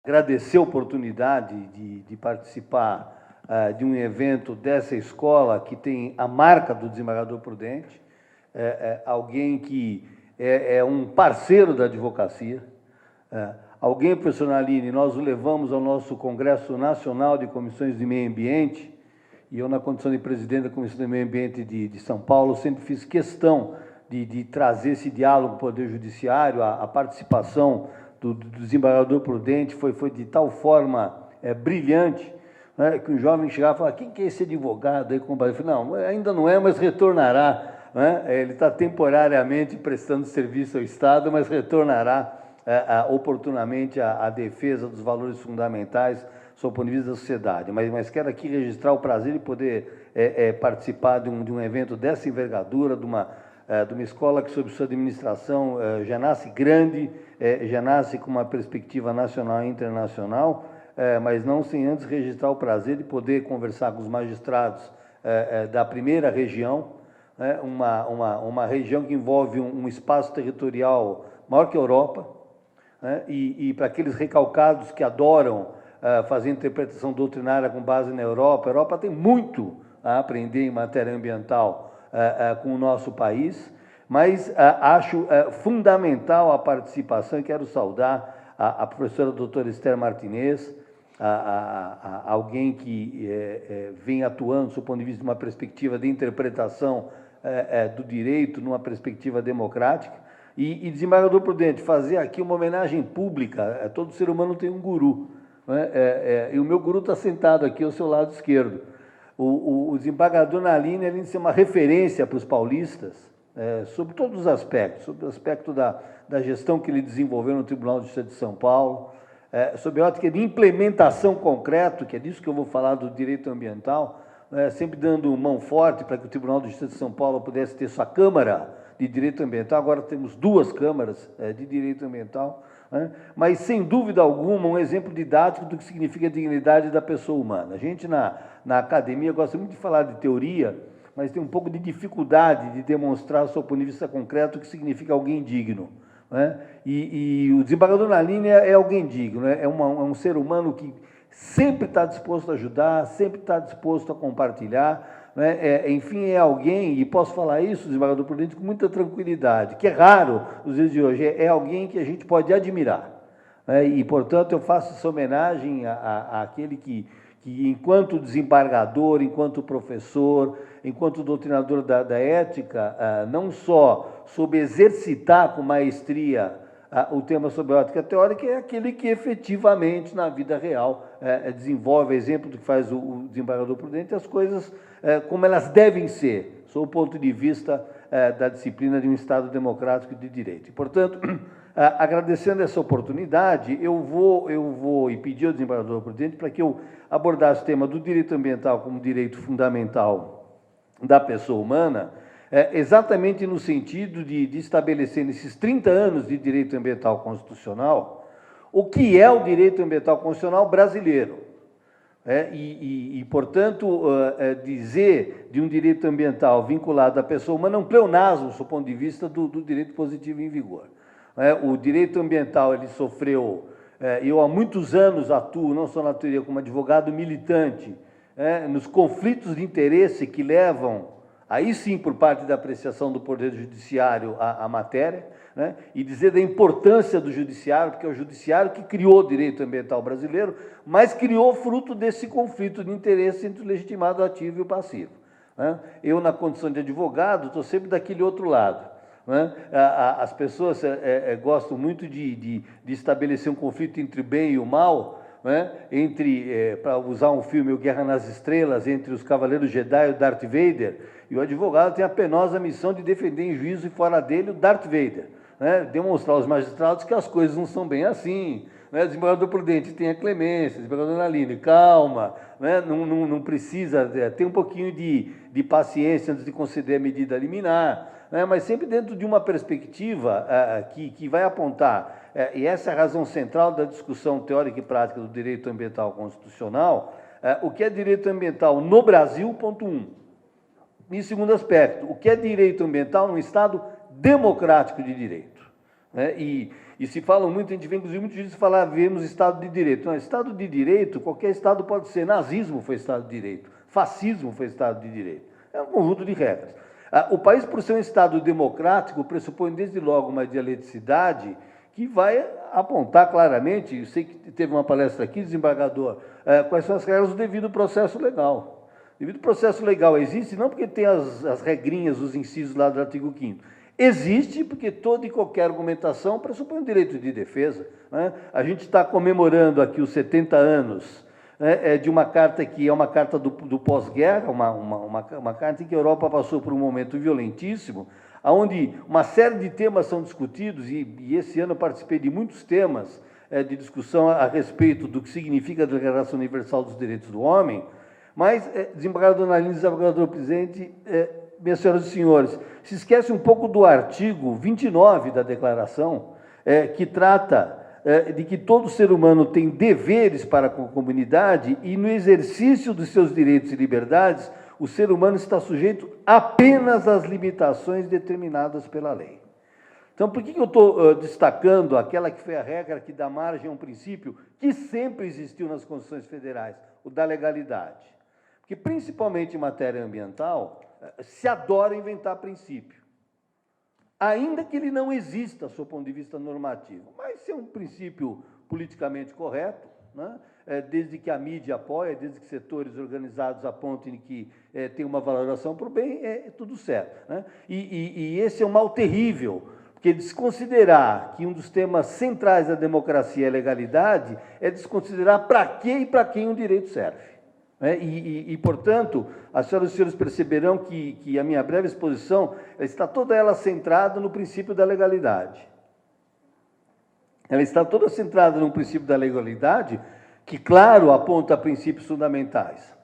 Agradecer a oportunidade de participar de um evento dessa escola que tem a marca do desembargador Prudente, alguém que é um parceiro da advocacia, alguém, professor Naline, nós o levamos ao nosso Congresso Nacional de Comissões de Meio Ambiente, e eu, na condição de presidente da Comissão de Meio Ambiente de São Paulo, sempre fiz questão de trazer esse diálogo com o Poder Judiciário, a participação do desembargador Prudente foi de tal forma brilhante, né, que um jovem chegava e falava: quem que é esse advogado aí? Eu falei: não, ainda não é, mas retornará. Né? Ele está temporariamente prestando serviço ao Estado, mas retornará oportunamente à defesa dos valores fundamentais sob o ponto de vista da sociedade. Mas quero aqui registrar o prazer de poder participar de um evento dessa envergadura, de uma escola que, sob sua administração, já nasce grande, já nasce com uma perspectiva nacional e internacional, mas não sem antes registrar o prazer de poder conversar com os magistrados da primeira região, uma região que envolve um espaço territorial maior que a Europa, e para aqueles recalcados que adoram fazer interpretação doutrinária com base na Europa, a Europa tem muito a aprender em matéria ambiental com o nosso país, mas acho fundamental a participação, e quero saudar a professora doutora Esther Martinez, alguém que vem atuando, do ponto de vista de uma perspectiva de interpretação do direito, numa perspectiva democrática, e desembargador Prudente, fazer aqui uma homenagem pública. Todo ser humano tem um guru, né? E o meu guru está sentado aqui ao seu lado esquerdo. O desembargador Naline, além de ser uma referência para os paulistas, sobre todos os aspectos, sobre o aspecto da gestão que ele desenvolveu no Tribunal de Justiça de São Paulo, sobre a ótica de implementação concreta, que é disso que eu vou falar do direito ambiental, sempre dando mão forte para que o Tribunal de Justiça de São Paulo pudesse ter sua Câmara de Direito Ambiental. Agora temos duas câmaras de Direito Ambiental, mas, sem dúvida alguma, um exemplo didático do que significa a dignidade da pessoa humana. A gente, na academia, gosta muito de falar de teoria, mas tem um pouco de dificuldade de demonstrar, sob o ponto de vista concreto, o que significa alguém digno. E o desembargador Naline é alguém digno, é um ser humano que sempre está disposto a ajudar, sempre está disposto a compartilhar, enfim, é alguém, e posso falar isso, desembargador Prudente, com muita tranquilidade, que é raro nos dias de hoje, é alguém que a gente pode admirar. E, portanto, eu faço essa homenagem àquele que, enquanto desembargador, enquanto professor, enquanto doutrinador da ética, não só soube exercitar com maestria o tema sobre a ética teórica, é aquele que efetivamente, na vida real, desenvolve, exemplo do que faz o desembargador Prudente, as coisas como elas devem ser, sob o ponto de vista da disciplina de um Estado democrático de direito. E, portanto, agradecendo essa oportunidade, eu vou e pedir ao desembargador Prudente para que eu abordasse o tema do direito ambiental como direito fundamental da pessoa humana, exatamente no sentido de estabelecer, nesses 30 anos de direito ambiental constitucional, o que é o direito ambiental constitucional brasileiro. Portanto, dizer de um direito ambiental vinculado à pessoa humana é um pleonasmo, do ponto de vista do direito positivo em vigor. O direito ambiental, ele sofreu... eu, há muitos anos, atuo, não só na teoria, como advogado militante, nos conflitos de interesse que levam, aí sim, por parte da apreciação do Poder Judiciário, a matéria, e dizer da importância do Judiciário, porque é o Judiciário que criou o direito ambiental brasileiro, mas criou fruto desse conflito de interesse entre o legitimado ativo e o passivo. Eu, na condição de advogado, estou sempre daquele outro lado. As pessoas gostam muito de estabelecer um conflito entre o bem e o mal, para usar um filme, O Guerra nas Estrelas, entre os Cavaleiros Jedi e o Darth Vader, e o advogado tem a penosa missão de defender em juízo e fora dele o Darth Vader, demonstrar aos magistrados que as coisas não são bem assim. Desembargador Prudente, tem a clemência, desembargador Naline, calma, não precisa, tem um pouquinho de paciência antes de conceder a medida liminar, mas sempre dentro de uma perspectiva que vai apontar, e essa é a razão central da discussão teórica e prática do direito ambiental constitucional, o que é direito ambiental no Brasil, ponto 1. E segundo aspecto, o que é direito ambiental num Estado democrático de direito. E se falam muito, a gente vê, inclusive, muitos juízes falar, vemos Estado de Direito. Não, Estado de Direito, qualquer Estado pode ser. Nazismo foi Estado de Direito, fascismo foi Estado de Direito. É um conjunto de regras. O país, por ser um Estado democrático, pressupõe desde logo uma dialeticidade que vai apontar claramente, eu sei que teve uma palestra aqui, desembargador, quais são as regras do devido processo legal. O devido processo legal existe não porque tem as regrinhas, os incisos lá do artigo 5º. Existe porque toda e qualquer argumentação pressupõe o direito de defesa. Né? A gente está comemorando aqui os 70 anos de uma carta que é uma carta do pós-guerra, uma carta em que a Europa passou por um momento violentíssimo, onde uma série de temas são discutidos, e esse ano eu participei de muitos temas de discussão a respeito do que significa a Declaração Universal dos Direitos do Homem, mas, desembargador Nalini, desembargador presidente, minhas senhoras e senhores, se esquece um pouco do artigo 29 da Declaração, que trata de que todo ser humano tem deveres para com a comunidade e, no exercício dos seus direitos e liberdades, o ser humano está sujeito apenas às limitações determinadas pela lei. Então, por que eu estou destacando aquela que foi a regra que dá margem a um princípio que sempre existiu nas Constituições Federais, o da legalidade? Porque, principalmente em matéria ambiental, se adora inventar princípio, ainda que ele não exista, do ponto de vista normativo. Mas se é um princípio politicamente correto, né? Desde que a mídia apoia, desde que setores organizados apontem que tem uma valoração para o bem, é tudo certo. Né? E esse é um mal terrível, porque desconsiderar que um dos temas centrais da democracia é a legalidade é desconsiderar para quê e para quem um direito serve. Portanto, as senhoras e senhores perceberão que a minha breve exposição está toda ela centrada no princípio da legalidade. Ela está toda centrada no princípio da legalidade, que, claro, aponta princípios fundamentais,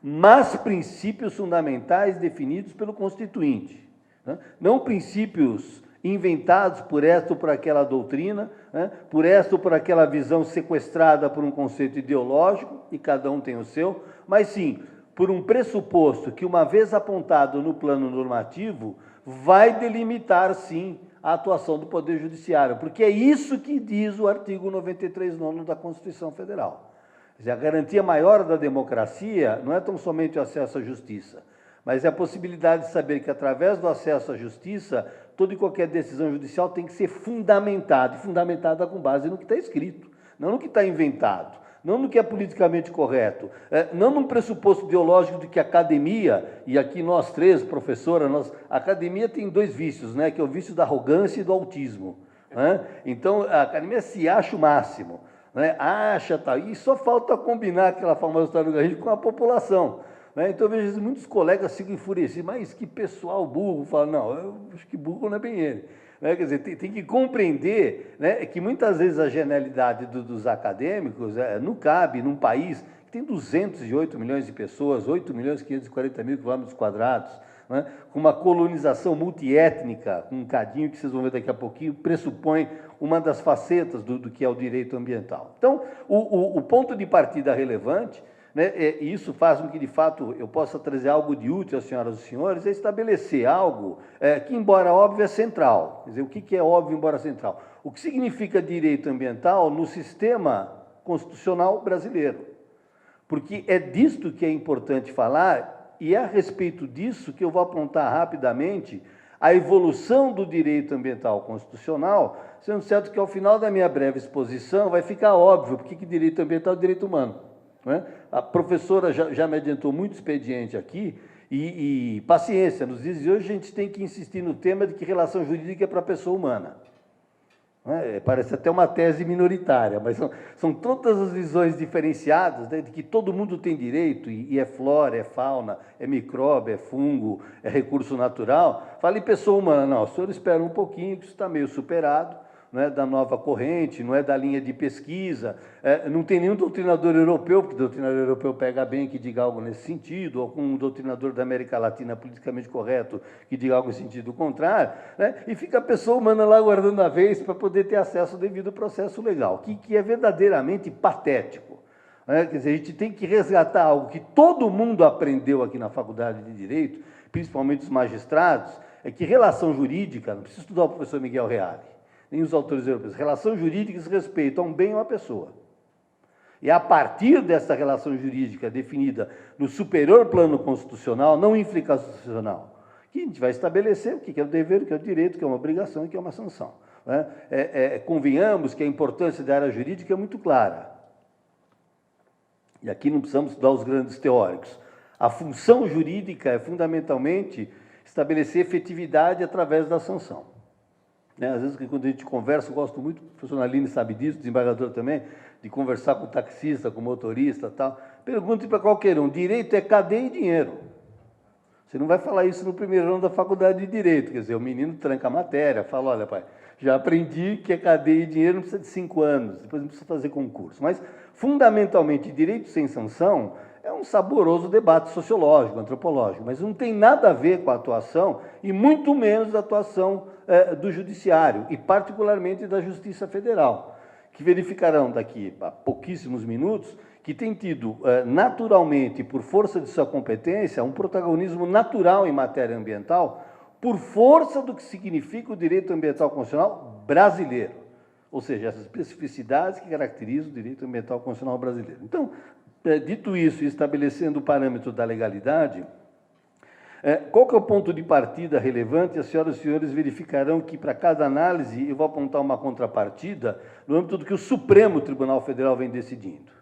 mas princípios fundamentais definidos pelo Constituinte, né? Não princípios inventados por esta ou por aquela doutrina, né? Por esta ou por aquela visão sequestrada por um conceito ideológico, e cada um tem o seu, mas sim por um pressuposto que, uma vez apontado no plano normativo, vai delimitar, sim, a atuação do Poder Judiciário, porque é isso que diz o artigo 93º da Constituição Federal. Quer dizer, a garantia maior da democracia não é tão somente o acesso à justiça, mas é a possibilidade de saber que, através do acesso à justiça, toda e qualquer decisão judicial tem que ser fundamentada, e fundamentada com base no que está escrito, não no que está inventado, não no que é politicamente correto, não num pressuposto ideológico de que a academia, e aqui nós três, professora, a academia tem dois vícios, né, que é o vício da arrogância e do autismo. Né? Então, a academia se acha o máximo, né, acha tal, e só falta combinar aquela famosa história do Garrincha com a população. Né? Então, eu vejo muitos colegas ficam enfurecidos, mas que pessoal burro, fala, não, eu acho que burro não é bem ele. Né? Quer dizer, tem que compreender, né, que muitas vezes a genialidade dos acadêmicos não cabe num país que tem 208 milhões de pessoas, 8 milhões e 540 mil quilômetros quadrados, né, com uma colonização multiétnica, com um cadinho que vocês vão ver daqui a pouquinho, pressupõe uma das facetas do que é o direito ambiental. Então, o ponto de partida relevante, né, e isso faz com que, de fato, eu possa trazer algo de útil às senhoras e senhores, é estabelecer algo que, embora óbvio, é central. Quer dizer, o que é óbvio, embora central? O que significa direito ambiental no sistema constitucional brasileiro? Porque é disto que é importante falar, e é a respeito disso que eu vou apontar rapidamente a evolução do direito ambiental constitucional, sendo certo que, ao final da minha breve exposição, vai ficar óbvio porque que direito ambiental é direito humano. Né? A professora já me adiantou muito expediente aqui, e paciência, nos dias de hoje a gente tem que insistir no tema de que relação jurídica é para a pessoa humana. Né? Parece até uma tese minoritária, mas são todas as visões diferenciadas, né, de que todo mundo tem direito, e é flora, é fauna, é micróbio, é fungo, é recurso natural. Fala em pessoa humana, não, o senhor espera um pouquinho, que isso está meio superado, não é da nova corrente, não é da linha de pesquisa, não tem nenhum doutrinador europeu, porque o doutrinador europeu pega bem que diga algo nesse sentido, ou com um doutrinador da América Latina politicamente correto que diga algo em sentido contrário, né? E fica a pessoa humana lá guardando a vez para poder ter acesso ao devido processo legal, que é verdadeiramente patético. Né? Quer dizer, a gente tem que resgatar algo que todo mundo aprendeu aqui na Faculdade de Direito, principalmente os magistrados, é que relação jurídica, não precisa estudar o professor Miguel Reale, nem os autores europeus. Relação jurídica diz respeito a um bem ou a uma pessoa. E a partir dessa relação jurídica definida no superior plano constitucional, não infraconstitucional, que a gente vai estabelecer o que é o dever, o que é o direito, o que é uma obrigação e o que é uma sanção. Né? Convenhamos que a importância da área jurídica é muito clara. E aqui não precisamos estudar os grandes teóricos. A função jurídica é, fundamentalmente, estabelecer efetividade através da sanção. Né? Às vezes, quando a gente conversa, eu gosto muito, o professor Naline sabe disso, o desembargador também, de conversar com o taxista, com o motorista e tal. Pergunte para qualquer um, direito é cadeia e dinheiro. Você não vai falar isso no primeiro ano da faculdade de Direito, quer dizer, o menino tranca a matéria, fala, olha, pai, já aprendi que é cadeia e dinheiro, não precisa de 5 anos, depois não precisa fazer concurso. Mas, fundamentalmente, direito sem sanção é um saboroso debate sociológico, antropológico, mas não tem nada a ver com a atuação, e muito menos a atuação do judiciário, e particularmente da Justiça Federal, que verificarão daqui a pouquíssimos minutos que tem tido, naturalmente, por força de sua competência, um protagonismo natural em matéria ambiental, por força do que significa o direito ambiental constitucional brasileiro, ou seja, essas especificidades que caracterizam o direito ambiental constitucional brasileiro. Então, dito isso, e estabelecendo o parâmetro da legalidade, qual que é o ponto de partida relevante? As senhoras e senhores verificarão que, para cada análise, eu vou apontar uma contrapartida no âmbito do que o Supremo Tribunal Federal vem decidindo.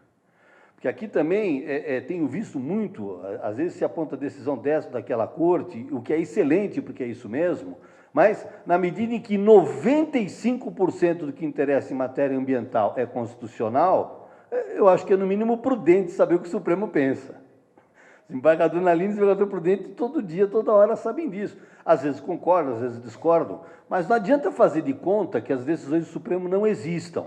Porque aqui também tenho visto muito, às vezes se aponta a decisão dessa daquela corte, o que é excelente, porque é isso mesmo, mas na medida em que 95% do que interessa em matéria ambiental é constitucional, eu acho que é no mínimo prudente saber o que o Supremo pensa. Desembargador Naline e desembargador Prudente, todo dia, toda hora sabem disso. Às vezes concordam, às vezes discordam, mas não adianta fazer de conta que as decisões do Supremo não existam.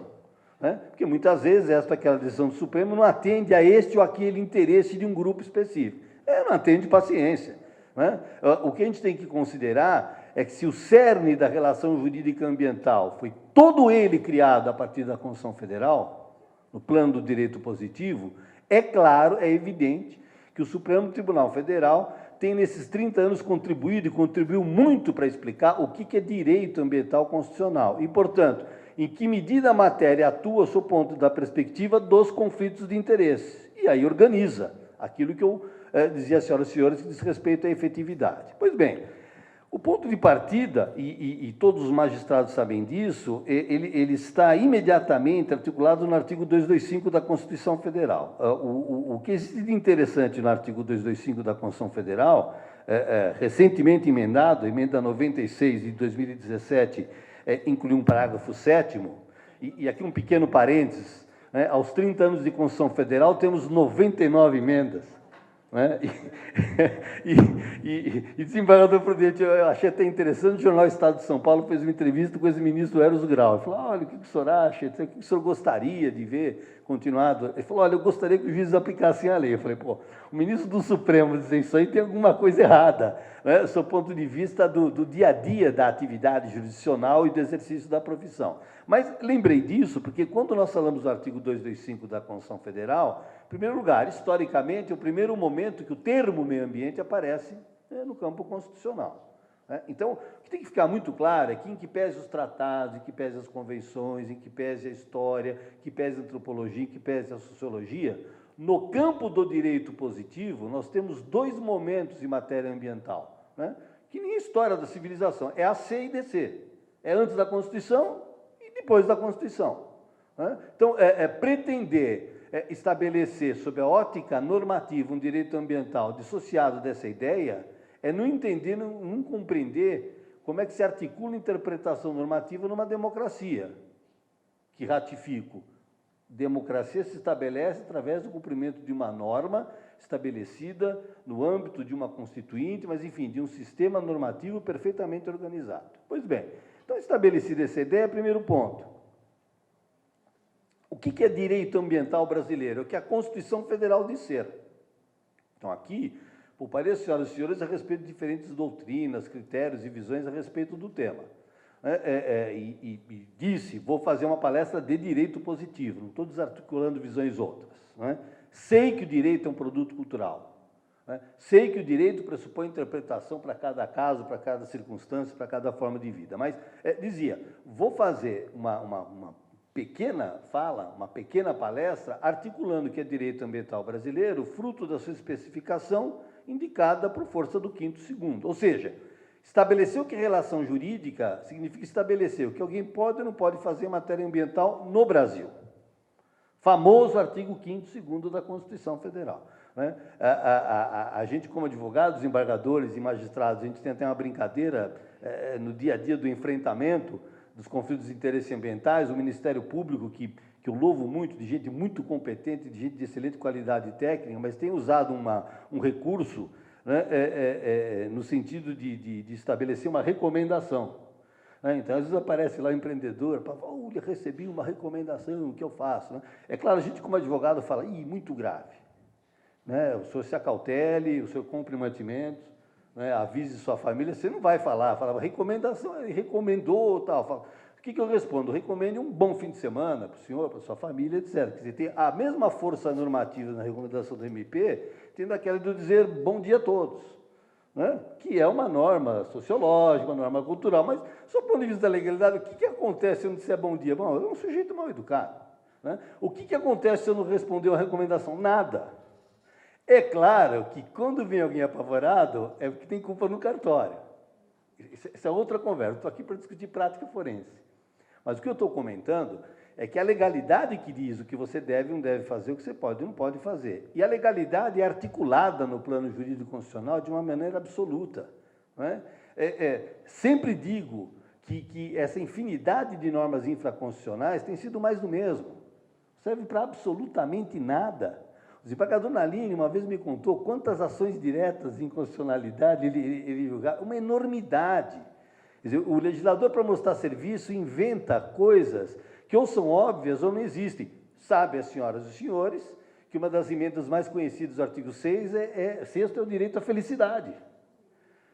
Né? Porque muitas vezes aquela decisão do Supremo não atende a este ou aquele interesse de um grupo específico. Não atende paciência. Né? O que a gente tem que considerar é que se o cerne da relação jurídica ambiental foi todo ele criado a partir da Constituição Federal, no plano do direito positivo, é claro, é evidente, que o Supremo Tribunal Federal tem, nesses 30 anos, contribuído e contribuiu muito para explicar o que é direito ambiental constitucional. E, portanto, em que medida a matéria atua sob o ponto da perspectiva dos conflitos de interesse. E aí organiza aquilo que eu dizia às senhoras e senhores, que diz respeito à efetividade. Pois bem, o ponto de partida, e todos os magistrados sabem disso, ele está imediatamente articulado no artigo 225 da Constituição Federal. O que existe de interessante no artigo 225 da Constituição Federal, recentemente emendado, emenda 96 de 2017, incluiu um parágrafo 7º, e aqui um pequeno parênteses, né, aos 30 anos de Constituição Federal temos 99 emendas. Né? E desembargador Prudente, eu achei até interessante, o jornal Estado de São Paulo fez uma entrevista com o ex-ministro Eros Grau. Ele falou, olha, o que o senhor acha? O que o senhor gostaria de ver continuado? Ele falou, olha, eu gostaria que os juízes aplicassem a lei. Eu falei, pô, o ministro do Supremo dizer isso aí tem alguma coisa errada, né? Do seu ponto de vista do dia a dia da atividade jurisdicional e do exercício da profissão. Mas lembrei disso porque quando nós falamos do artigo 225 da Constituição Federal, em primeiro lugar, historicamente, é o primeiro momento que o termo meio ambiente aparece no campo constitucional. Né? Então, o que tem que ficar muito claro é que, em que pese os tratados, em que pese as convenções, em que pese a história, em que pese a antropologia, em que pese a sociologia, no campo do direito positivo, nós temos 2 momentos em matéria ambiental, né? Que nem a história da civilização, é a C e DC. É antes da Constituição e depois da Constituição. Né? Então, pretender estabelecer, sob a ótica normativa, um direito ambiental dissociado dessa ideia, é não entender, não compreender como é que se articula a interpretação normativa numa democracia, que ratifico. Democracia se estabelece através do cumprimento de uma norma estabelecida no âmbito de uma constituinte, mas, enfim, de um sistema normativo perfeitamente organizado. Pois bem, então, estabelecida essa ideia, primeiro ponto. O que é direito ambiental brasileiro? É o que a Constituição Federal diz ser. Então, aqui, pouparei as senhoras e senhores a respeito de diferentes doutrinas, critérios e visões a respeito do tema. E disse, vou fazer uma palestra de direito positivo, não estou desarticulando visões outras. Né? Sei que o direito é um produto cultural. né? Sei que o direito pressupõe interpretação para cada caso, para cada circunstância, para cada forma de vida, mas dizia, vou fazer uma pequena fala, uma pequena palestra, articulando que é direito ambiental brasileiro, fruto da sua especificação indicada por força do 5º segundo. Ou seja, estabeleceu que relação jurídica significa estabelecer o que alguém pode ou não pode fazer em matéria ambiental no Brasil. Famoso artigo 5º segundo da Constituição Federal. Né? A gente, como advogados, desembargadores e magistrados, a gente tem até uma brincadeira no dia a dia do enfrentamento dos conflitos de interesse ambientais, o Ministério Público, que eu louvo muito, de gente muito competente, de gente de excelente qualidade técnica, mas tem usado um recurso, né, no sentido de estabelecer uma recomendação. Né? Então, às vezes aparece lá o empreendedor, olha, recebi uma recomendação, o que eu faço? Né? É claro, a gente como advogado fala, muito grave. Né? O senhor se acautele, o senhor compre mantimentos, né, avise sua família, você não vai falar, fala, recomendação, ele recomendou, tal. Fala, o que eu respondo? Recomende um bom fim de semana para o senhor, para a sua família, etc. Quer dizer, tem a mesma força normativa na recomendação do MP, tendo aquela de dizer bom dia a todos, né, que é uma norma sociológica, uma norma cultural, mas, só do ponto de vista da legalidade, o que acontece se eu não disser bom dia? Bom, eu sou um sujeito mal educado. Né? O que acontece se eu não responder uma recomendação? Nada. É claro que quando vem alguém apavorado, é porque tem culpa no cartório. Isso é outra conversa. Estou aqui para discutir prática forense. Mas o que eu estou comentando é que a legalidade que diz o que você deve e não deve fazer, o que você pode e não pode fazer. E a legalidade é articulada no plano jurídico constitucional de uma maneira absoluta. Não é? Sempre digo que essa infinidade de normas infraconstitucionais tem sido mais do mesmo. Não serve para absolutamente nada. O desembargador Nalini uma vez me contou quantas ações diretas de inconstitucionalidade ele julgava, uma enormidade. Quer dizer, o legislador, para mostrar serviço, inventa coisas que ou são óbvias ou não existem. Sabe, as senhoras e os senhores, que uma das emendas mais conhecidas do artigo 6 sexto é o direito à felicidade.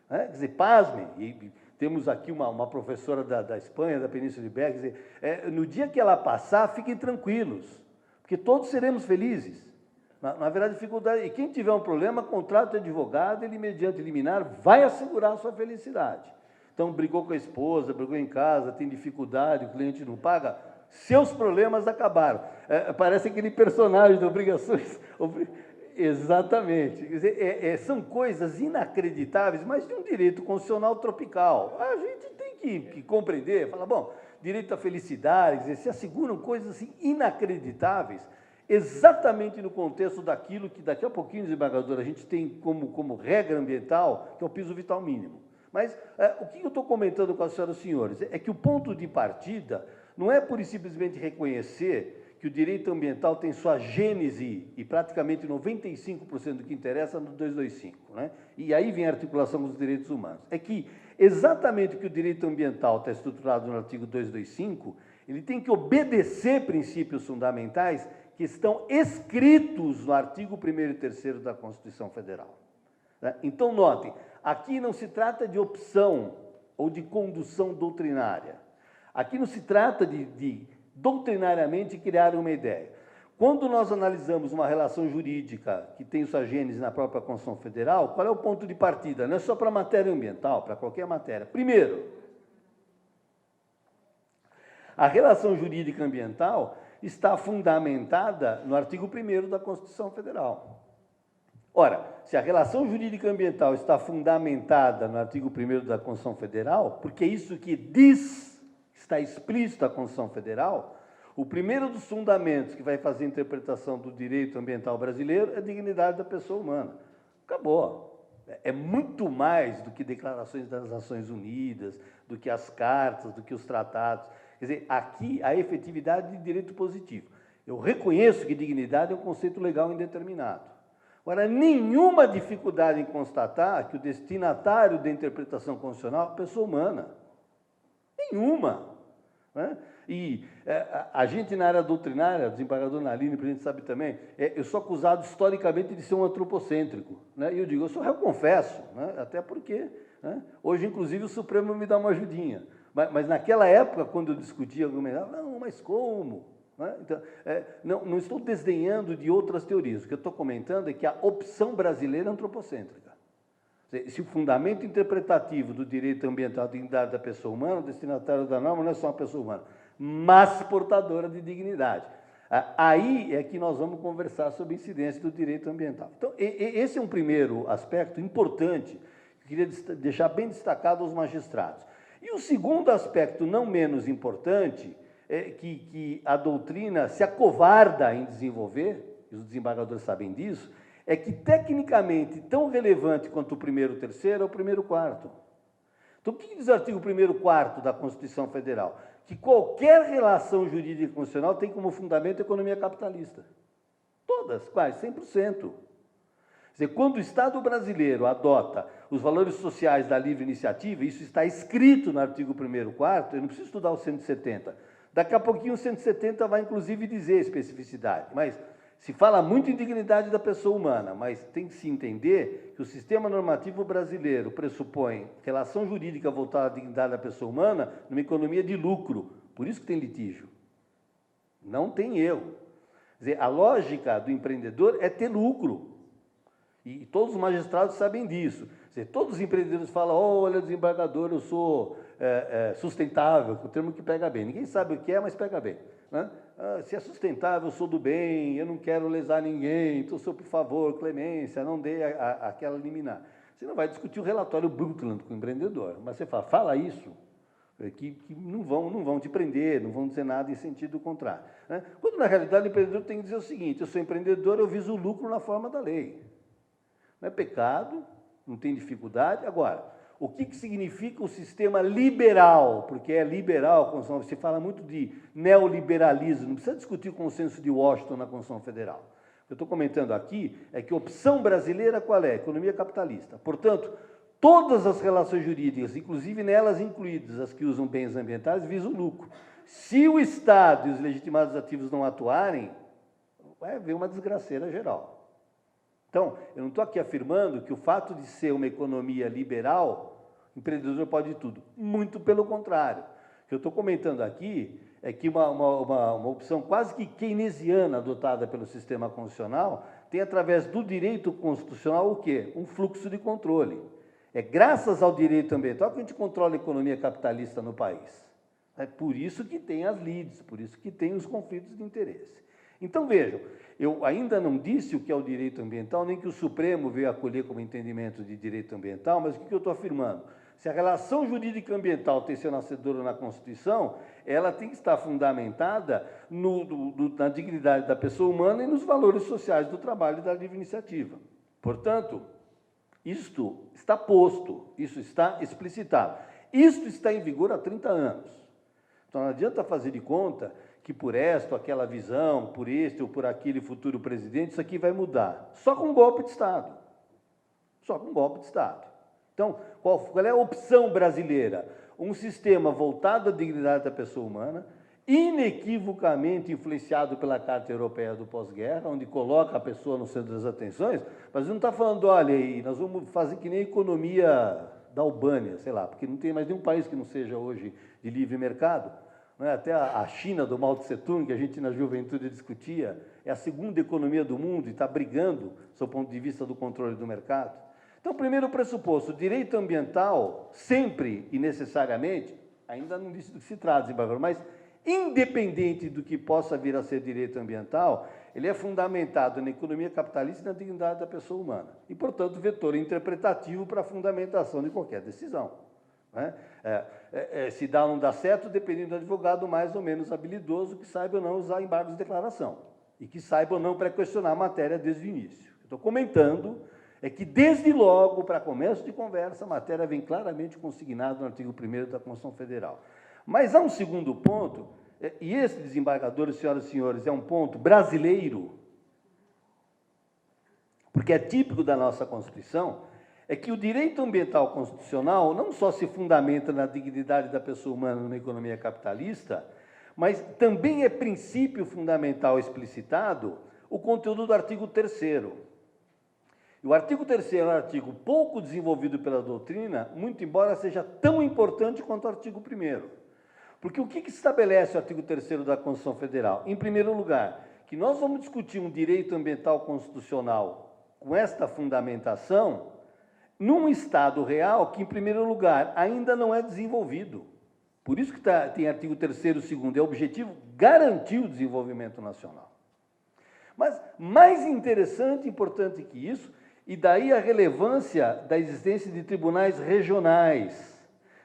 Quer dizer, pasmem, e temos aqui uma professora da Espanha, da Península Ibérica, quer dizer, no dia que ela passar, fiquem tranquilos, porque todos seremos felizes. Na verdade, dificuldade. E quem tiver um problema, contrata o advogado, ele, mediante liminar, vai assegurar a sua felicidade. Então, brigou com a esposa, brigou em casa, tem dificuldade, o cliente não paga, seus problemas acabaram. Parece aquele personagem de Obrigações. Exatamente. Quer dizer, são coisas inacreditáveis, mas de um direito constitucional tropical. A gente tem que compreender, falar, bom, direito à felicidade, quer dizer, se asseguram coisas assim inacreditáveis, exatamente no contexto daquilo que daqui a pouquinho, desembargador, a gente tem como regra ambiental, que é o piso vital mínimo. Mas o que eu estou comentando com as senhoras e senhores é que o ponto de partida não é pura e simplesmente reconhecer que o direito ambiental tem sua gênese e praticamente 95% do que interessa no 225, né? E aí vem a articulação com os direitos humanos. É que exatamente o que o direito ambiental está estruturado no artigo 225, ele tem que obedecer princípios fundamentais que estão escritos no artigo 1º e 3º da Constituição Federal. Então, notem, aqui não se trata de opção ou de condução doutrinária. Aqui não se trata de doutrinariamente criar uma ideia. Quando nós analisamos uma relação jurídica que tem sua gênese na própria Constituição Federal, qual é o ponto de partida? Não é só para a matéria ambiental, para qualquer matéria. Primeiro, a relação jurídica ambiental está fundamentada no artigo 1º da Constituição Federal. Ora, se a relação jurídica ambiental está fundamentada no artigo 1º da Constituição Federal, porque é isso que diz, está explícito a Constituição Federal, o primeiro dos fundamentos que vai fazer a interpretação do direito ambiental brasileiro é a dignidade da pessoa humana. Acabou. É muito mais do que declarações das Nações Unidas, do que as cartas, do que os tratados. Quer dizer, aqui a efetividade de direito positivo. Eu reconheço que dignidade é um conceito legal indeterminado. Agora, nenhuma dificuldade em constatar que o destinatário da interpretação constitucional é a pessoa humana. Nenhuma. Né? E a gente, na área doutrinária, o desembargador Nalini, a gente sabe também, eu sou acusado historicamente de ser um antropocêntrico. Né? E eu digo, eu confesso, né? Até porque, né? Hoje, inclusive, o Supremo me dá uma ajudinha. Mas naquela época, quando eu discutia, eu argumentava, não, mas como? Né? Então, não estou desdenhando de outras teorias. O que eu estou comentando é que a opção brasileira é antropocêntrica. Se o fundamento interpretativo do direito ambiental, da dignidade da pessoa humana, o destinatário da norma não é só uma pessoa humana, mas portadora de dignidade. Aí é que nós vamos conversar sobre a incidência do direito ambiental. Então, esse é um primeiro aspecto importante, que eu queria deixar bem destacado aos magistrados. E o segundo aspecto, não menos importante, é que a doutrina se acovarda em desenvolver, e os desembargadores sabem disso, é que, tecnicamente, tão relevante quanto o primeiro e o terceiro é o primeiro e o quarto. Então, o que diz o artigo 1º e 4º da Constituição Federal? Que qualquer relação jurídica constitucional tem como fundamento a economia capitalista. Todas, quase, 100%. Quer dizer, quando o Estado brasileiro adota os valores sociais da livre iniciativa, isso está escrito no artigo 1º e 4º, eu não preciso estudar o 170. Daqui a pouquinho o 170 vai, inclusive, dizer especificidade, mas se fala muito em dignidade da pessoa humana, mas tem que se entender que o sistema normativo brasileiro pressupõe relação jurídica voltada à dignidade da pessoa humana numa economia de lucro. Por isso que tem litígio. Não tem erro. Quer dizer, a lógica do empreendedor é ter lucro. E todos os magistrados sabem disso. Quer dizer, todos os empreendedores falam, olha, desembargador, eu sou sustentável, o termo que pega bem. Ninguém sabe o que é, mas pega bem. Né? Se é sustentável, eu sou do bem, eu não quero lesar ninguém, então, senhor, por favor, clemência, não dê aquela liminar. Você não vai discutir o relatório Brundtland com o empreendedor, mas você fala isso, que não vão te prender, não vão dizer nada em sentido contrário. Né? Quando, na realidade, o empreendedor tem que dizer o seguinte, eu sou empreendedor, eu viso o lucro na forma da lei. Não é pecado, não tem dificuldade. Agora, o que significa o sistema liberal? Porque é liberal a Constituição, se fala muito de neoliberalismo, não precisa discutir o consenso de Washington na Constituição Federal. O que eu estou comentando aqui é que a opção brasileira qual é? Economia capitalista. Portanto, todas as relações jurídicas, inclusive nelas incluídas as que usam bens ambientais, visam o lucro. Se o Estado e os legitimados ativos não atuarem, vai haver uma desgraceira geral. Então, eu não estou aqui afirmando que o fato de ser uma economia liberal, o empreendedor pode tudo. Muito pelo contrário. O que eu estou comentando aqui é que uma opção quase que keynesiana adotada pelo sistema constitucional tem, através do direito constitucional, o quê? Um fluxo de controle. É graças ao direito ambiental que a gente controla a economia capitalista no país. É por isso que tem as lides, por isso que tem os conflitos de interesse. Então, vejam, eu ainda não disse o que é o direito ambiental, nem que o Supremo veio acolher como entendimento de direito ambiental, mas o que eu estou afirmando? Se a relação jurídica ambiental tem seu nascedor na Constituição, ela tem que estar fundamentada na dignidade da pessoa humana e nos valores sociais do trabalho e da livre iniciativa. Portanto, isto está posto, isso está explicitado. Isto está em vigor há 30 anos. Então, não adianta fazer de conta que por esta ou aquela visão, por este ou por aquele futuro presidente, isso aqui vai mudar. Só com um golpe de Estado. Só com um golpe de Estado. Então, qual é a opção brasileira? Um sistema voltado à dignidade da pessoa humana, inequivocamente influenciado pela Carta Europeia do Pós-Guerra, onde coloca a pessoa no centro das atenções, mas não está falando, olha aí, nós vamos fazer que nem a economia da Albânia, sei lá, porque não tem mais nenhum país que não seja hoje de livre mercado. Não é? Até a China do Mao Tse-tung, que a gente na juventude discutia, é a segunda economia do mundo e está brigando, sob o ponto de vista do controle do mercado. Então, primeiro pressuposto, o direito ambiental, sempre e necessariamente, ainda não disse do que se trata, desembargador, mas independente do que possa vir a ser direito ambiental, ele é fundamentado na economia capitalista e na dignidade da pessoa humana. E, portanto, vetor interpretativo para a fundamentação de qualquer decisão. Né? Se dá ou não dá certo, dependendo do advogado mais ou menos habilidoso, que saiba ou não usar embargos de declaração e que saiba ou não pré-questionar a matéria desde o início. Estou comentando é que, desde logo, para começo de conversa, a matéria vem claramente consignada no artigo 1º da Constituição Federal. Mas há um segundo ponto, e esse, desembargadores, senhoras e senhores, é um ponto brasileiro, porque é típico da nossa Constituição, é que o direito ambiental constitucional não só se fundamenta na dignidade da pessoa humana numa economia capitalista, mas também é princípio fundamental explicitado o conteúdo do artigo 3º. E o artigo 3º é um artigo pouco desenvolvido pela doutrina, muito embora seja tão importante quanto o artigo 1º. Porque o que estabelece o artigo 3º da Constituição Federal? Em primeiro lugar, que nós vamos discutir um direito ambiental constitucional com esta fundamentação num Estado real que, em primeiro lugar, ainda não é desenvolvido. Por isso que tem artigo 3º e 2º, é o objetivo garantir o desenvolvimento nacional. Mas mais interessante e importante que isso, e daí a relevância da existência de tribunais regionais,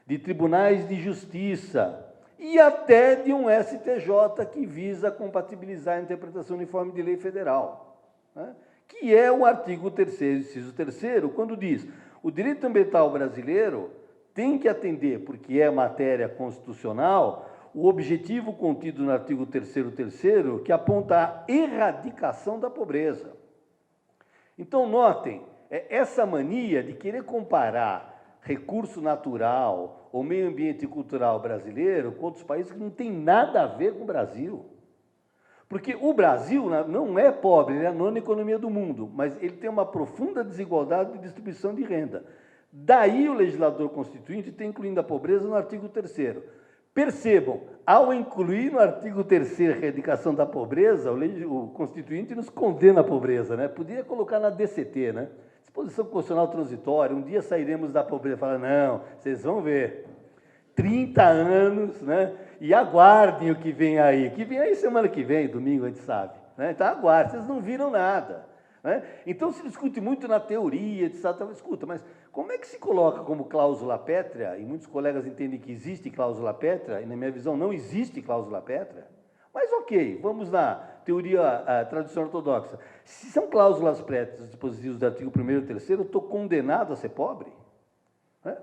de tribunais de justiça e até de um STJ que visa compatibilizar a interpretação uniforme de lei federal, né? Que é o artigo 3º, inciso 3º, quando diz: o direito ambiental brasileiro tem que atender, porque é matéria constitucional, o objetivo contido no artigo 3º, que aponta à erradicação da pobreza. Então, notem, essa mania de querer comparar recurso natural ou meio ambiente cultural brasileiro com outros países que não tem nada a ver com o Brasil. Porque o Brasil não é pobre, ele é a nona economia do mundo, mas ele tem uma profunda desigualdade de distribuição de renda. Daí o legislador constituinte tem incluindo a pobreza no artigo 3º. Percebam, ao incluir no artigo 3º a erradicação da pobreza, o constituinte nos condena à pobreza, né? Podia colocar na DCT, né? Disposição constitucional transitória, um dia sairemos da pobreza. Fala, não, vocês vão ver, 30 anos, né? E aguardem o que vem aí. O que vem aí semana que vem, domingo, a gente sabe, né? Então aguardem, vocês não viram nada, né? Então se discute muito na teoria, etc. Escuta, mas como é que se coloca como cláusula pétrea, e muitos colegas entendem que existe cláusula pétrea, e na minha visão não existe cláusula pétrea, mas ok, vamos na teoria tradicional ortodoxa. Se são cláusulas pétreas dispositivos do artigo 1º e 3º, eu estou condenado a ser pobre?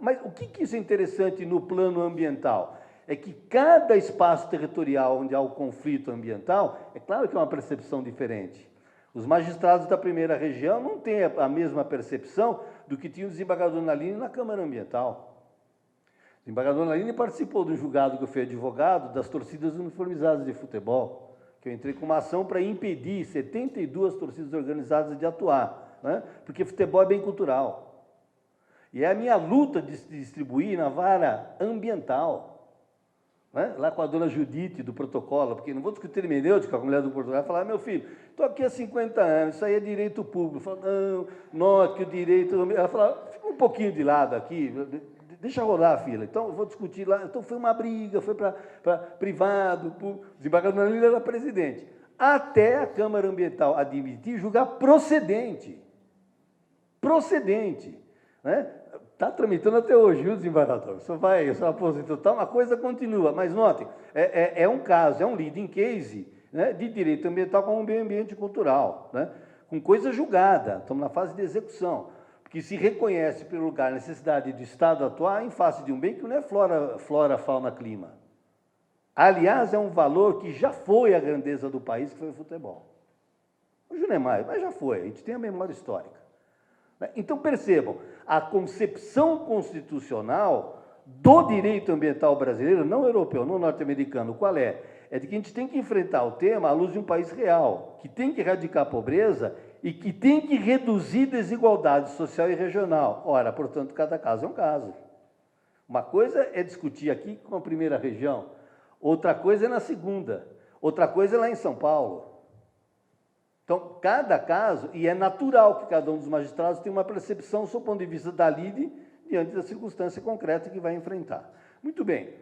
Mas o que isso é interessante no plano ambiental? É que cada espaço territorial onde há o conflito ambiental, é claro que é uma percepção diferente. Os magistrados da primeira região não têm a mesma percepção do que tinha o desembargador Naline na Câmara Ambiental. O desembargador Naline participou do julgado que eu fui advogado das torcidas uniformizadas de futebol, que eu entrei com uma ação para impedir 72 torcidas organizadas de atuar, né? Porque futebol é bem cultural. E é a minha luta de distribuir na vara ambiental, né? Lá com a dona Judite, do protocolo, porque não vou discutir hermenêutica com a mulher do Portugal, falar, meu filho, estou aqui há 50 anos, isso aí é direito público. Eu falo, não, note que o direito... Ela fala, fica um pouquinho de lado aqui, deixa rolar, filha. Então, eu vou discutir lá. Então, foi uma briga, foi para privado, o desembargador Naline era presidente. Até a Câmara Ambiental admitir e julgar procedente. Procedente, né? Está tramitando até hoje, viu, desembargador? Só vai, só aposentou, tá, uma coisa continua. Mas notem, é um caso, é um leading case, né, de direito ambiental com o meio ambiente cultural, né, com coisa julgada, estamos na fase de execução, porque se reconhece, em primeiro lugar, a necessidade do Estado atuar em face de um bem que não é flora, fauna, clima. Aliás, é um valor que já foi a grandeza do país, que foi o futebol. Hoje não é mais, mas já foi, a gente tem a memória histórica. Então, percebam, a concepção constitucional do direito ambiental brasileiro, não europeu, não norte-americano, qual é? É de que a gente tem que enfrentar o tema à luz de um país real, que tem que erradicar a pobreza e que tem que reduzir desigualdade social e regional. Ora, portanto, cada caso é um caso. Uma coisa é discutir aqui com a primeira região, outra coisa é na segunda, outra coisa é lá em São Paulo. Então, cada caso, e é natural que cada um dos magistrados tenha uma percepção, do seu ponto de vista da lide, diante da circunstância concreta que vai enfrentar. Muito bem.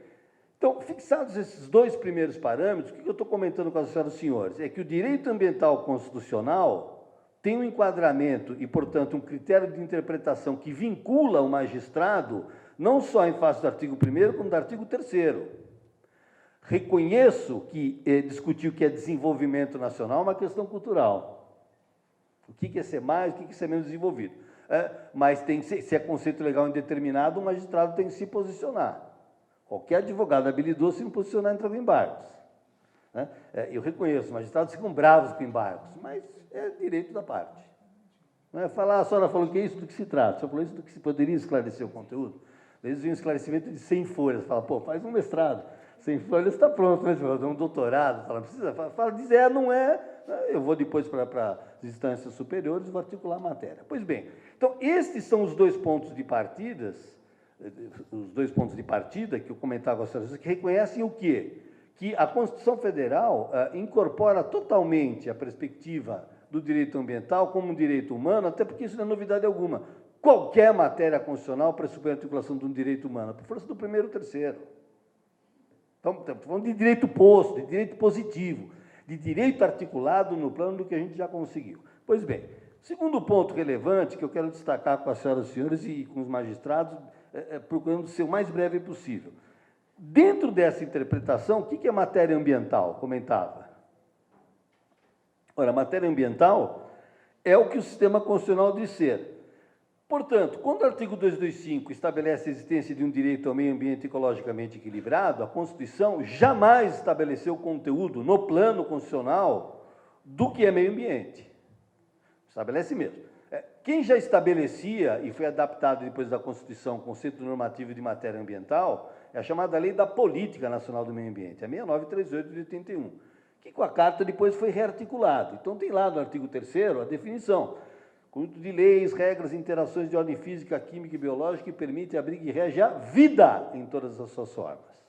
Então, fixados esses dois primeiros parâmetros, o que eu estou comentando com as senhoras e senhores? É que o direito ambiental constitucional tem um enquadramento e, portanto, um critério de interpretação que vincula o magistrado, não só em face do artigo 1º, como do artigo 3º. Reconheço que discutir o que é desenvolvimento nacional é uma questão cultural. O que é ser mais, o que é ser menos desenvolvido. Mas tem que ser, se é conceito legal indeterminado, o magistrado tem que se posicionar. Qualquer advogado habilidoso, se não posicionar, entra em embargos. Eu reconheço, os magistrados ficam bravos com embargos, mas é direito da parte. Não é falar, a senhora falou que é isso do que se trata, a senhora falou isso do que se poderia esclarecer o conteúdo. Eles viam um esclarecimento de 100 folhas, fala, pô, faz um mestrado. 100 folhas está pronto, né? Um doutorado, fala, precisa, fala, diz, não é, eu vou depois para as instâncias superiores e vou articular a matéria. Pois bem, então, estes são os dois pontos de partidas, os dois pontos de partida que eu comentava com as senhoras, que reconhecem o quê? Que a Constituição Federal incorpora totalmente a perspectiva do direito ambiental como um direito humano, até porque isso não é novidade alguma. Qualquer matéria constitucional pressupõe a articulação de um direito humano, por força do primeiro ou terceiro. Então, estamos falando de direito posto, de direito positivo, de direito articulado no plano do que a gente já conseguiu. Pois bem, segundo ponto relevante que eu quero destacar com as senhoras e senhores e com os magistrados, procurando ser o mais breve possível. Dentro dessa interpretação, o que é matéria ambiental? Comentava. Ora, matéria ambiental é o que o sistema constitucional diz ser. Portanto, quando o artigo 225 estabelece a existência de um direito ao meio ambiente ecologicamente equilibrado, a Constituição jamais estabeleceu conteúdo no plano constitucional do que é meio ambiente. Estabelece mesmo. Quem já estabelecia, e foi adaptado depois da Constituição, o conceito normativo de matéria ambiental, é a chamada Lei da Política Nacional do Meio Ambiente, a 6938 de 81, que com a Carta depois foi rearticulado. Então, tem lá no artigo 3º a definição: conjunto de leis, regras e interações de ordem física, química e biológica que permite, abriga e rege a vida em todas as suas formas.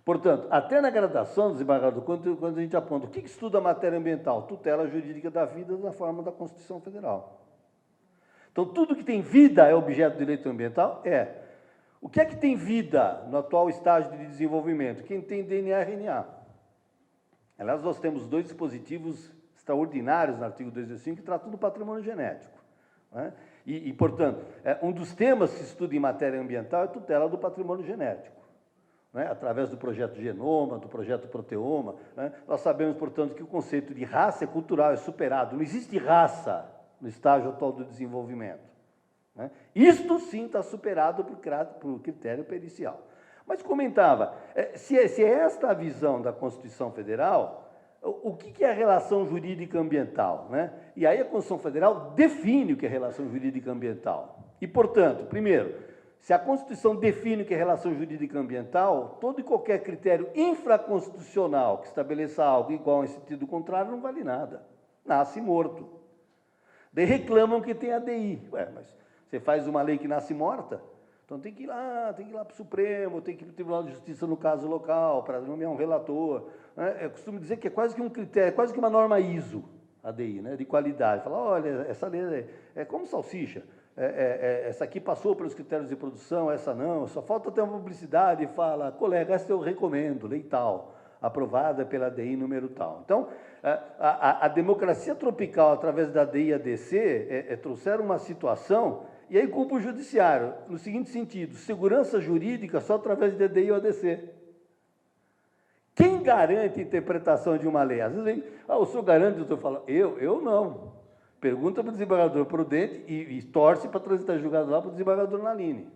Portanto, até na graduação, desembargador, quando a gente aponta o que estuda a matéria ambiental, tutela jurídica da vida na forma da Constituição Federal. Então, tudo que tem vida é objeto do direito ambiental? É. O que é que tem vida no atual estágio de desenvolvimento? Quem tem DNA e RNA. Aliás, nós temos dois dispositivos extraordinários no artigo 225 que tratam do patrimônio genético. Né? Portanto, um dos temas que se estuda em matéria ambiental é a tutela do patrimônio genético. Né? Através do projeto Genoma, do projeto Proteoma. Né? Nós sabemos, portanto, que o conceito de raça é cultural, é superado. Não existe raça no estágio atual do desenvolvimento. Né? Isto, sim, está superado por critério pericial. Mas comentava, se é esta a visão da Constituição Federal, o que é a relação jurídica ambiental? Né? E aí a Constituição Federal define o que é relação jurídica ambiental. E, portanto, primeiro, se a Constituição define o que é relação jurídica ambiental, todo e qualquer critério infraconstitucional que estabeleça algo igual em sentido contrário não vale nada. Nasce morto. Daí reclamam que tem ADI. Ué, mas você faz uma lei que nasce morta? Então tem que ir lá para o Supremo, tem que ir para o Tribunal de Justiça no caso local, para nomear um relator. Né? Eu costumo dizer que é quase que um critério, quase que uma norma ISO, ADI, né? De qualidade. Fala, olha, essa lei é como salsicha. Essa aqui passou pelos critérios de produção, essa não, só falta ter uma publicidade e fala, colega, essa eu recomendo, lei tal, aprovada pela ADI número tal. Então, a democracia tropical, através da ADI e ADC, trouxeram uma situação, e aí culpa o judiciário, no seguinte sentido: segurança jurídica só através de ADI ou ADC. Quem garante a interpretação de uma lei? Às vezes vem, o senhor garante, o senhor fala, eu não. Pergunta para o desembargador Prudente e torce para transitar julgado lá para o desembargador Naline.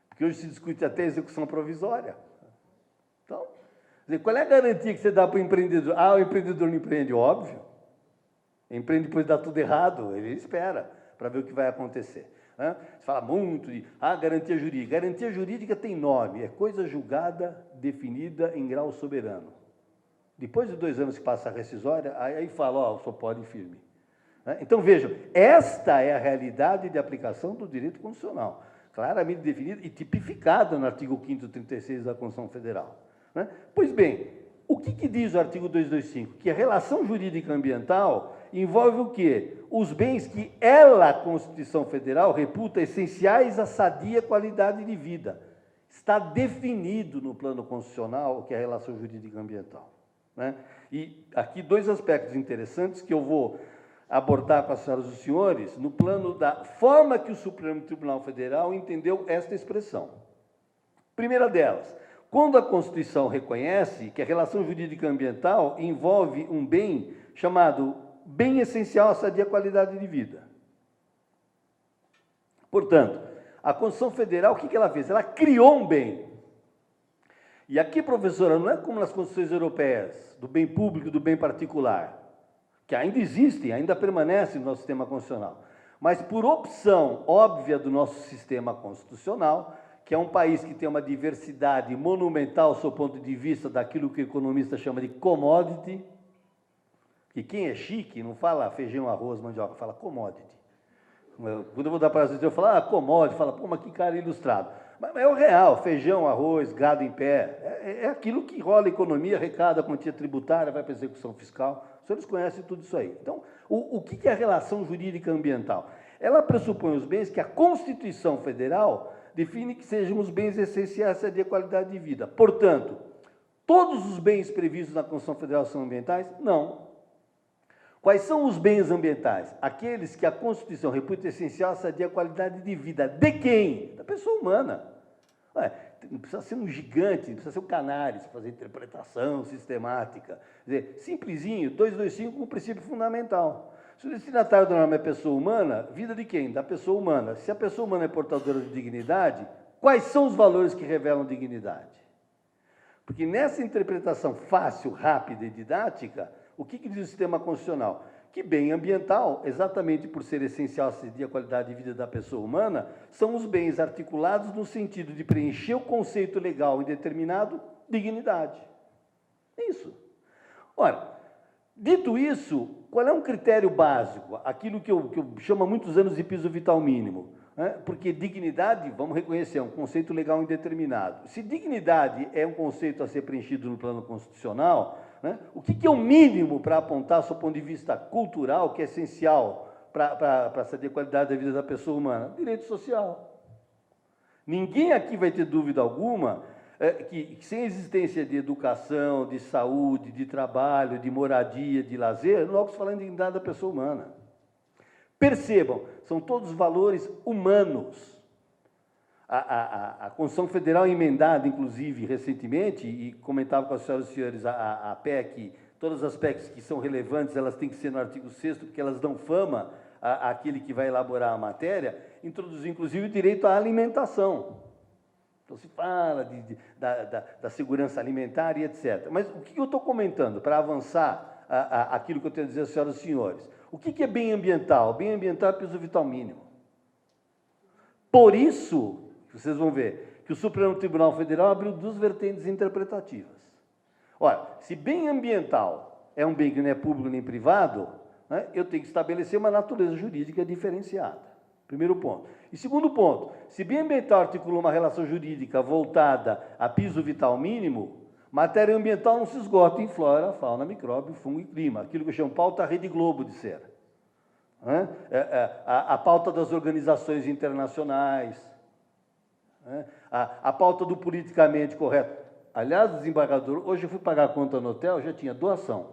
Porque hoje se discute até execução provisória. Então, qual é a garantia que você dá para o empreendedor? O empreendedor não empreende, óbvio. Empreende depois dá tudo errado, ele espera para ver o que vai acontecer. Né? Você fala muito de garantia jurídica. Garantia jurídica tem nome, é coisa julgada, definida em grau soberano. Depois de 2 anos que passa a rescisória, aí fala, o senhor pode ir firme. Então, vejam, esta é a realidade de aplicação do direito constitucional, claramente definida e tipificada no artigo 5º e 36 da Constituição Federal. Né? Pois bem, o que diz o artigo 225? Que a relação jurídica ambiental envolve o quê? Os bens que ela, a Constituição Federal, reputa essenciais à sadia qualidade de vida. Está definido no plano constitucional o que é a relação jurídica ambiental. Né? E aqui 2 aspectos interessantes que eu vou abordar com as senhoras e os senhores no plano da forma que o Supremo Tribunal Federal entendeu esta expressão. Primeira delas, quando a Constituição reconhece que a relação jurídica ambiental envolve um bem chamado bem essencial à sadia qualidade de vida. Portanto, a Constituição Federal, o que ela fez? Ela criou um bem. E aqui, professora, não é como nas Constituições europeias, do bem público e do bem particular, que ainda existem, ainda permanecem no nosso sistema constitucional, mas por opção óbvia do nosso sistema constitucional, que é um país que tem uma diversidade monumental, do seu ponto de vista, daquilo que o economista chama de commodity, que quem é chique não fala feijão, arroz, mandioca, fala commodity. Quando eu vou dar para as vezes, eu falo, commodity, fala, pô, mas que cara ilustrado. Mas é o real, feijão, arroz, gado em pé. É aquilo que rola a economia, arrecada a quantia tributária, vai para a execução fiscal. Os senhores conhecem tudo isso aí. Então, o que é a relação jurídica ambiental? Ela pressupõe os bens que a Constituição Federal define que sejam os bens essenciais à qualidade de vida. Portanto, todos os bens previstos na Constituição Federal são ambientais? Não. Quais são os bens ambientais? Aqueles que a Constituição reputa essencial à qualidade de vida. De quem? Da pessoa humana. Não precisa ser um gigante, não precisa ser um canário, para fazer interpretação sistemática. Quer dizer, simplesinho, 225 como princípio fundamental. Se o destinatário da norma é pessoa humana, vida de quem? Da pessoa humana. Se a pessoa humana é portadora de dignidade, quais são os valores que revelam dignidade? Porque nessa interpretação fácil, rápida e didática, o que diz o sistema constitucional? Que bem ambiental, exatamente por ser essencial à qualidade de vida da pessoa humana, são os bens articulados no sentido de preencher o conceito legal indeterminado, dignidade. É isso. Ora, dito isso, qual é um critério básico? Aquilo que eu chamo há muitos anos de piso vital mínimo. Porque dignidade, vamos reconhecer, é um conceito legal indeterminado. Se dignidade é um conceito a ser preenchido no plano constitucional, o que é o mínimo para apontar, do ponto de vista cultural, que é essencial para saber a qualidade da vida da pessoa humana? Direito social. Ninguém aqui vai ter dúvida alguma que sem a existência de educação, de saúde, de trabalho, de moradia, de lazer, logo se fala em dignidade da pessoa humana. Percebam, são todos valores humanos. A Constituição Federal emendada, inclusive, recentemente, e comentava com as senhoras e senhores, a PEC, todas as PECs que são relevantes, elas têm que ser no artigo 6º, porque elas dão fama àquele que vai elaborar a matéria, introduzir, inclusive, o direito à alimentação. Então, se fala da segurança alimentar e etc. Mas o que eu estou comentando, para avançar aquilo que eu tenho a dizer às senhoras e senhores? O que é bem ambiental? Bem ambiental é piso vital mínimo. Por isso, vocês vão ver que o Supremo Tribunal Federal abriu duas vertentes interpretativas. Ora, se bem ambiental é um bem que não é público nem privado, eu tenho que estabelecer uma natureza jurídica diferenciada. Primeiro ponto. E segundo ponto, se bem ambiental articula uma relação jurídica voltada a piso vital mínimo, matéria ambiental não se esgota em flora, fauna, micróbio, fungo e clima. Aquilo que eu chamo pauta Rede Globo de ser. A pauta das organizações internacionais, a pauta do politicamente correto. Aliás, desembargador, hoje eu fui pagar a conta no hotel, já tinha doação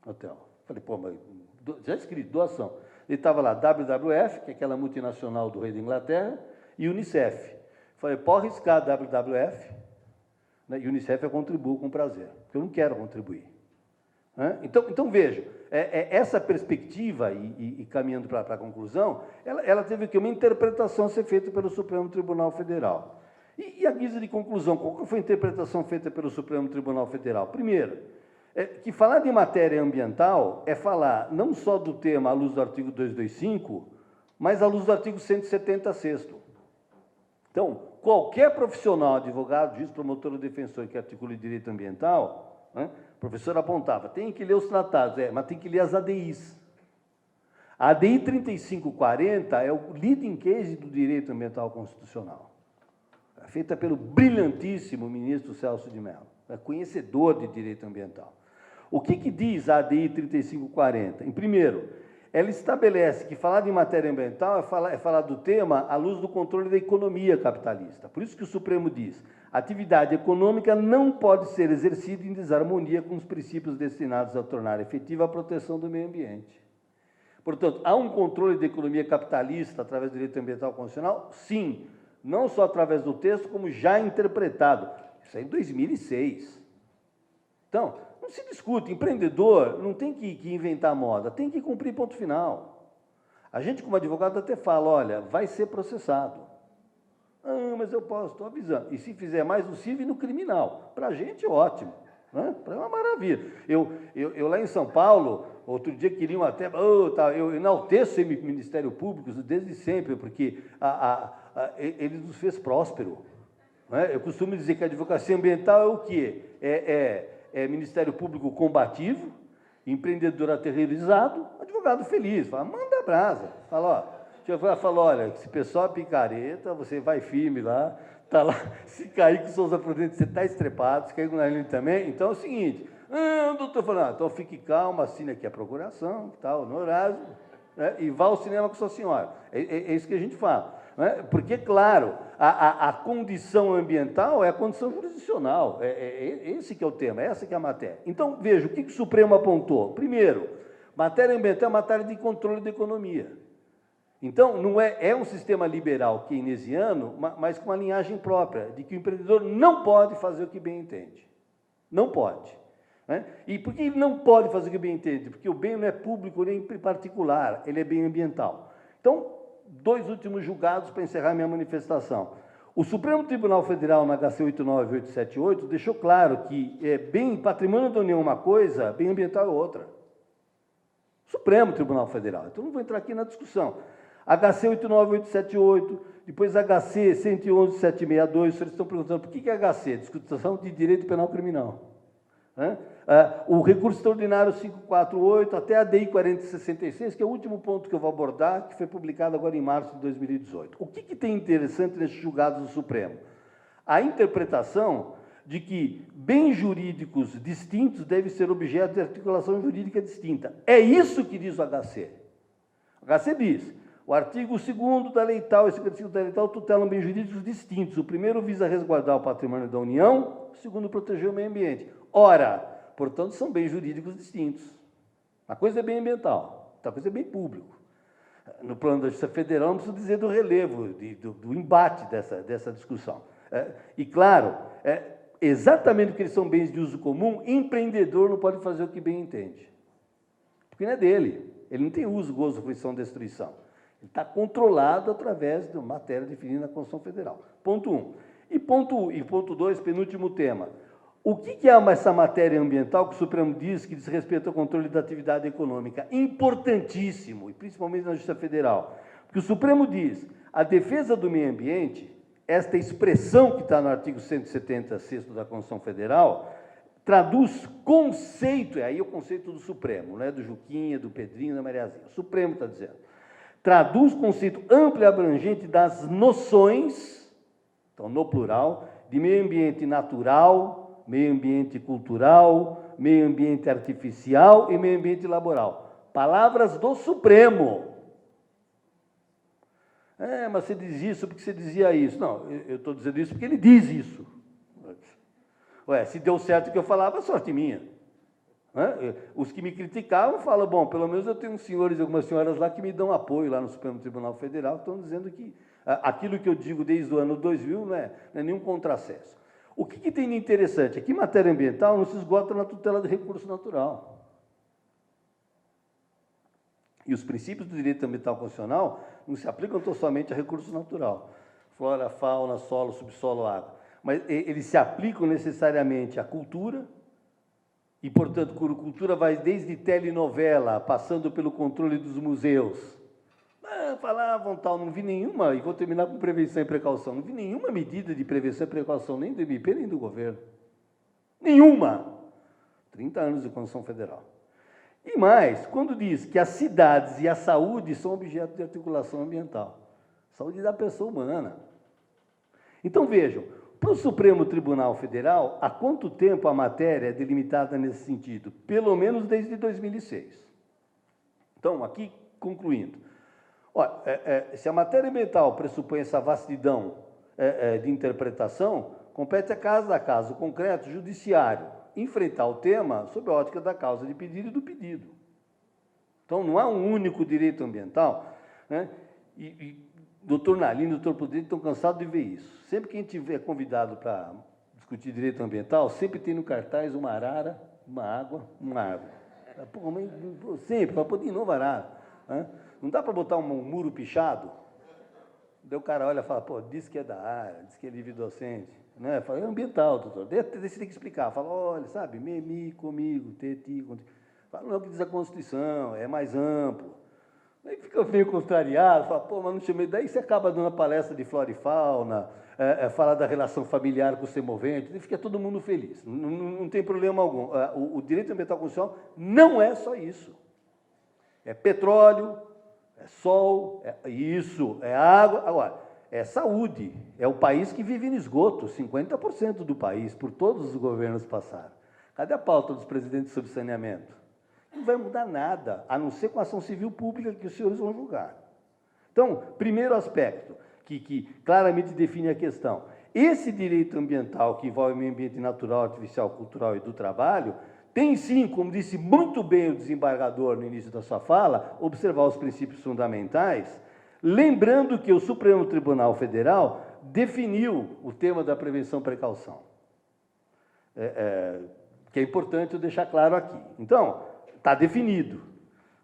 no hotel. Falei, pô, mas já escrito, doação. Ele estava lá, WWF, que é aquela multinacional do rei da Inglaterra, e Unicef. Falei, pode riscar WWF, e Unicef eu contribuo com prazer, porque eu não quero contribuir. Então vejam, essa perspectiva, e caminhando para a conclusão, ela teve que uma interpretação a ser feita pelo Supremo Tribunal Federal. E a guisa de conclusão, qual foi a interpretação feita pelo Supremo Tribunal Federal? Primeiro, que falar de matéria ambiental é falar não só do tema à luz do artigo 225, mas à luz do artigo 176º. Então, qualquer profissional, advogado, juiz, promotor ou defensor que articule direito ambiental, o professor apontava, tem que ler os tratados, mas tem que ler as ADIs. A ADI 3540 é o leading case do direito ambiental constitucional, feita pelo brilhantíssimo ministro Celso de Mello, conhecedor de direito ambiental. O que diz a ADI 3540? Em primeiro, ela estabelece que falar de matéria ambiental é falar do tema à luz do controle da economia capitalista. Por isso que o Supremo diz, a atividade econômica não pode ser exercida em desarmonia com os princípios destinados a tornar efetiva a proteção do meio ambiente. Portanto, há um controle da economia capitalista através do direito ambiental constitucional? Sim, não só através do texto, como já interpretado. Isso aí em 2006. Então, não se discute, empreendedor não tem que inventar moda, tem que cumprir ponto final. A gente, como advogado, até fala, olha, vai ser processado. Mas eu posso, estou avisando. E se fizer mais no civil e no criminal? Para a gente, ótimo. Para uma maravilha. Eu lá em São Paulo, outro dia queriam até... eu enalteço o Ministério Público desde sempre, porque ele nos fez próspero. Eu costumo dizer que a advocacia ambiental é o quê? É Ministério Público combativo, empreendedor aterrorizado, advogado feliz. Fala, manda brasa. Fala, falou, olha, esse pessoal é picareta, você vai firme lá, tá lá, se cair com Souza Prudente, você está estrepado, se cair com o Nariz também, então é o seguinte, o doutor falou, então fique calmo, assine aqui a procuração, tal, no horário, né, e vá ao cinema com sua senhora. É isso que a gente fala. Né? Porque, claro, a condição ambiental é a condição jurisdicional, esse que é o tema, essa que é a matéria. Então, veja, o que o Supremo apontou? Primeiro, matéria ambiental é matéria de controle da economia. Então, não é um sistema liberal keynesiano, mas com uma linhagem própria, de que o empreendedor não pode fazer o que bem entende. Não pode. Né? E por que ele não pode fazer o que bem entende? Porque o bem não é público nem particular, ele é bem ambiental. Então, 2 últimos julgados para encerrar minha manifestação. O Supremo Tribunal Federal, na HC 89878, deixou claro que bem patrimônio da União é uma coisa, bem ambiental é outra. Supremo Tribunal Federal. Então, não vou entrar aqui na discussão. HC 89878, depois HC 110762, vocês estão perguntando por que é HC? Discussão de Direito Penal Criminal. Né? O recurso extraordinário 548, até a DI 4066, que é o último ponto que eu vou abordar, que foi publicado agora em março de 2018. O que tem interessante nesses julgados do Supremo? A interpretação de que bens jurídicos distintos devem ser objeto de articulação jurídica distinta. É isso que diz o HC. O HC diz, o artigo 2º da lei tal e o 55º da lei tal tutelam bens jurídicos distintos. O primeiro visa resguardar o patrimônio da União, o segundo proteger o meio ambiente. Ora, portanto, são bens jurídicos distintos. Uma coisa é bem ambiental, outra coisa é bem público. No plano da Justiça Federal, não preciso dizer do relevo, do embate dessa discussão. E, claro, exatamente porque eles são bens de uso comum, empreendedor não pode fazer o que bem entende. Porque não é dele. Ele não tem uso, gozo, fruição, destruição. Ele está controlado através de uma matéria definida na Constituição Federal. Ponto 1. E ponto 2, penúltimo tema. O que é essa matéria ambiental que o Supremo diz que diz respeito ao controle da atividade econômica? Importantíssimo, e principalmente na Justiça Federal. Porque o Supremo diz, a defesa do meio ambiente, esta expressão que está no artigo 176 da Constituição Federal, traduz conceito, aí é o conceito do Supremo, não é do Juquinha, do Pedrinho, da Mariazinha. O Supremo está dizendo. Traduz conceito amplo e abrangente das noções, então, no plural, de meio ambiente natural, meio ambiente cultural, meio ambiente artificial e meio ambiente laboral. Palavras do Supremo. Mas você diz isso porque você dizia isso. Não, eu estou dizendo isso porque ele diz isso. Ué, se deu certo o que eu falava, sorte minha. Os que me criticavam falam, bom, pelo menos eu tenho uns senhores e algumas senhoras lá que me dão apoio lá no Supremo Tribunal Federal, que estão dizendo que aquilo que eu digo desde o ano 2000 não é nenhum contrassenso. O que tem de interessante? Aqui, matéria ambiental não se esgota na tutela do recurso natural. E os princípios do direito ambiental constitucional não se aplicam tão somente a recurso natural. Flora, fauna, solo, subsolo, água. Mas eles se aplicam necessariamente à cultura, e, portanto, cultura vai desde telenovela, passando pelo controle dos museus. Falavam tal, não vi nenhuma, e vou terminar com prevenção e precaução, não vi nenhuma medida de prevenção e precaução, nem do MP, nem do governo. Nenhuma! 30 anos de Constituição Federal. E mais, quando diz que as cidades e a saúde são objeto de articulação ambiental. Saúde da pessoa humana. Então, vejam, para o Supremo Tribunal Federal, há quanto tempo a matéria é delimitada nesse sentido? Pelo menos desde 2006. Então, aqui, concluindo. Olha, se a matéria ambiental pressupõe essa vastidão de interpretação, compete a caso concreto, judiciário, enfrentar o tema sob a ótica da causa de pedido e do pedido. Então, não há um único direito ambiental, né? Doutor Nalini e doutor Prudente estão cansados de ver isso. Sempre que a gente tiver convidado para discutir direito ambiental, sempre tem no cartaz uma arara, uma água, uma árvore. Sempre, para poder inovar arara. Né? Não dá para botar um muro pichado? Daí o cara olha e fala, pô, diz que é da área, diz que é livre docente. Né? Fala, é ambiental, doutor. Daí você tem que explicar. Fala, olha, sabe, memi, comigo, teti, contigo. Fala, não é o que diz a Constituição, é mais amplo. Aí fica meio contrariado, fala, pô, mas não chamei. Daí você acaba dando uma palestra de flora e fauna, fala da relação familiar com o semovente, e fica todo mundo feliz. Não tem problema algum. O direito ambiental constitucional não é só isso. É petróleo, é sol, isso, é água. Agora, é saúde. É o país que vive no esgoto, 50% do país, por todos os governos passaram. Cadê a pauta dos presidentes sobre saneamento? Não vai mudar nada, a não ser com a ação civil pública que os senhores vão julgar. Então, primeiro aspecto, que claramente define a questão. Esse direito ambiental, que envolve o meio ambiente natural, artificial, cultural e do trabalho, tem sim, como disse muito bem o desembargador no início da sua fala, observar os princípios fundamentais, lembrando que o Supremo Tribunal Federal definiu o tema da prevenção e precaução. Que é importante eu deixar claro aqui. Então, está definido.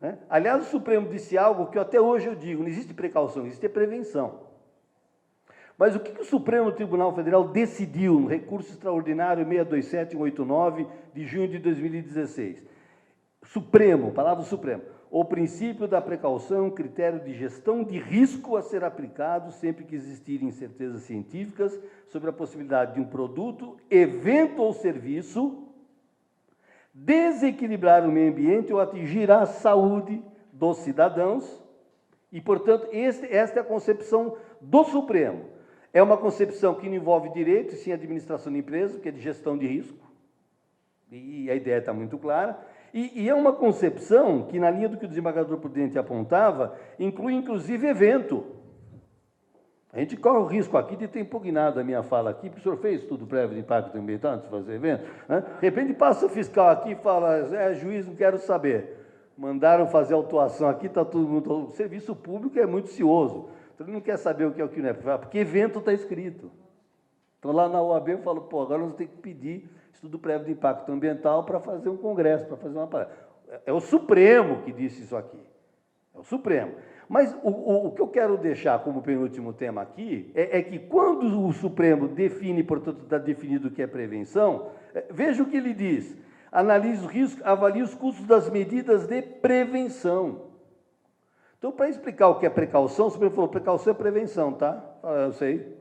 Né? Aliás, o Supremo disse algo que até hoje eu digo, não existe precaução, existe prevenção. Mas o que o Supremo Tribunal Federal decidiu no recurso extraordinário 627189 de junho de 2016? Supremo, palavra Supremo, o princípio da precaução, critério de gestão de risco a ser aplicado sempre que existirem incertezas científicas sobre a possibilidade de um produto, evento ou serviço desequilibrar o meio ambiente ou atingir a saúde dos cidadãos e, portanto, esta é a concepção do Supremo. É uma concepção que não envolve direito, e sim administração de empresa, que é de gestão de risco, e a ideia está muito clara, e é uma concepção que, na linha do que o desembargador Prudente apontava, inclui, inclusive, evento. A gente corre o risco aqui de ter impugnado a minha fala aqui, porque o senhor fez estudo prévio de impacto ambiental antes de fazer evento, né? De repente passa o fiscal aqui e fala, juiz, não quero saber. Mandaram fazer autuação aqui, está todo mundo... O serviço público é muito cioso. Então, ele não quer saber o que é o que não é, porque evento está escrito. Então, lá na OAB, eu falo, pô, agora nós temos que pedir estudo prévio de impacto ambiental para fazer um congresso, para fazer uma parada. É o Supremo que disse isso aqui. É o Supremo. Mas o que eu quero deixar como penúltimo tema aqui é que quando o Supremo define, portanto, está definido o que é prevenção, veja o que ele diz. Analise o risco, avalie os custos das medidas de prevenção. Então, para explicar o que é precaução, o Supremo falou, precaução é prevenção, tá? Eu sei.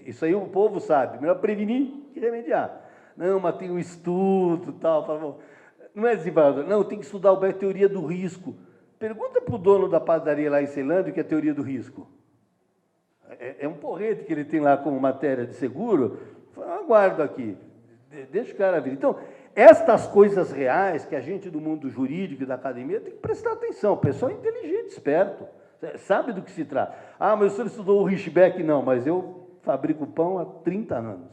Isso aí o povo sabe. Melhor prevenir que remediar. Não, mas tem um estudo, tal. Não é desembargador. Não, tem que estudar a teoria do risco. Pergunta para o dono da padaria lá em Ceilândia o que é a teoria do risco. É um porrete que ele tem lá como matéria de seguro. Aguardo aqui. Deixa o cara vir. Então, estas coisas reais que a gente do mundo jurídico e da academia tem que prestar atenção. O pessoal é inteligente, esperto, sabe do que se trata. Ah, mas o senhor estudou o Richbeck? Não, mas eu fabrico pão há 30 anos.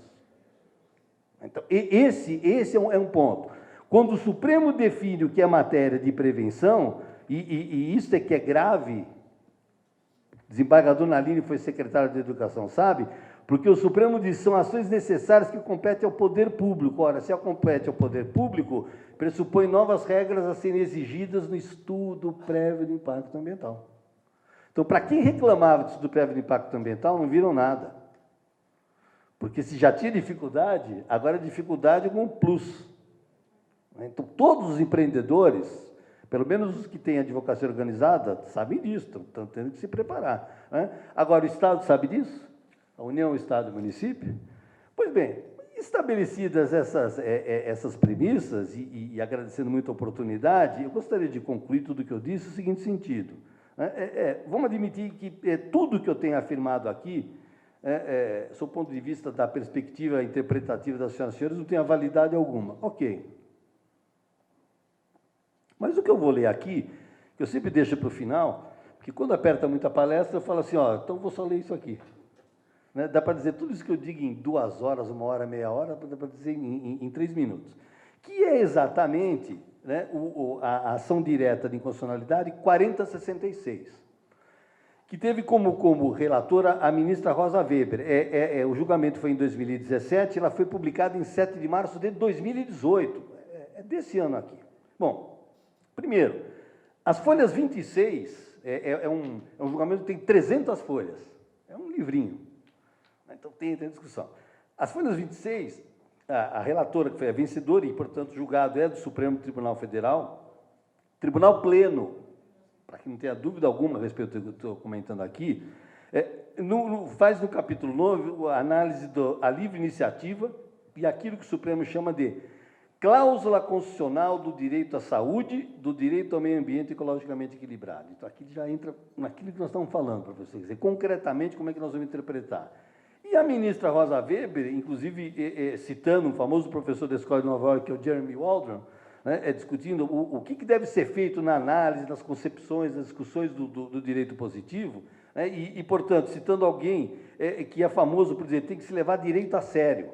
Então, esse é um ponto. Quando o Supremo define o que é matéria de prevenção, e isso é que é grave, o desembargador Nalini foi secretário de Educação, sabe? Porque o Supremo diz que são ações necessárias que competem ao poder público. Ora, se ela compete ao poder público, pressupõe novas regras a serem exigidas no estudo prévio de impacto ambiental. Então, para quem reclamava do estudo prévio de impacto ambiental, não viram nada. Porque se já tinha dificuldade, agora a dificuldade é com um plus. Então, todos os empreendedores, pelo menos os que têm advocacia organizada, sabem disso, estão tendo que se preparar. Né? Agora, o Estado sabe disso? A União, Estado e Município? Pois bem, estabelecidas essas premissas, e agradecendo muito a oportunidade, eu gostaria de concluir tudo o que eu disse no seguinte sentido. Vamos admitir que tudo que eu tenho afirmado aqui, sob o ponto de vista da perspectiva interpretativa das senhoras e senhores, não tem validade alguma. Ok. Mas o que eu vou ler aqui, que eu sempre deixo para o final, porque quando aperta muito a palestra, eu falo assim, ó, então vou só ler isso aqui. Né? Dá para dizer tudo isso que eu digo em 2 horas, 1 hora, meia hora, dá para dizer em 3 minutos. Que é exatamente, né, a ação direta de inconstitucionalidade 4066, que teve como relatora a ministra Rosa Weber. O julgamento foi em 2017, ela foi publicada em 7 de março de 2018, é desse ano aqui. Bom, primeiro, as folhas 26, é um julgamento que tem 300 folhas, é um livrinho. Então, tem discussão. As folhas 26, a relatora, que foi a vencedora e, portanto, julgado é do Supremo Tribunal Federal, Tribunal Pleno, para que não tenha dúvida alguma a respeito do que eu estou comentando aqui, faz no capítulo 9 a análise da livre iniciativa e aquilo que o Supremo chama de cláusula constitucional do direito à saúde, do direito ao meio ambiente ecologicamente equilibrado. Então, aqui já entra naquilo que nós estamos falando, para vocês dizer concretamente como é que nós vamos interpretar. E a ministra Rosa Weber, inclusive citando um famoso professor da Escola de Nova York, que é o Jeremy Waldron, né, discutindo o que deve ser feito na análise, nas concepções, nas discussões do direito positivo, né, e, portanto, citando alguém que é famoso por dizer que tem que se levar direito a sério,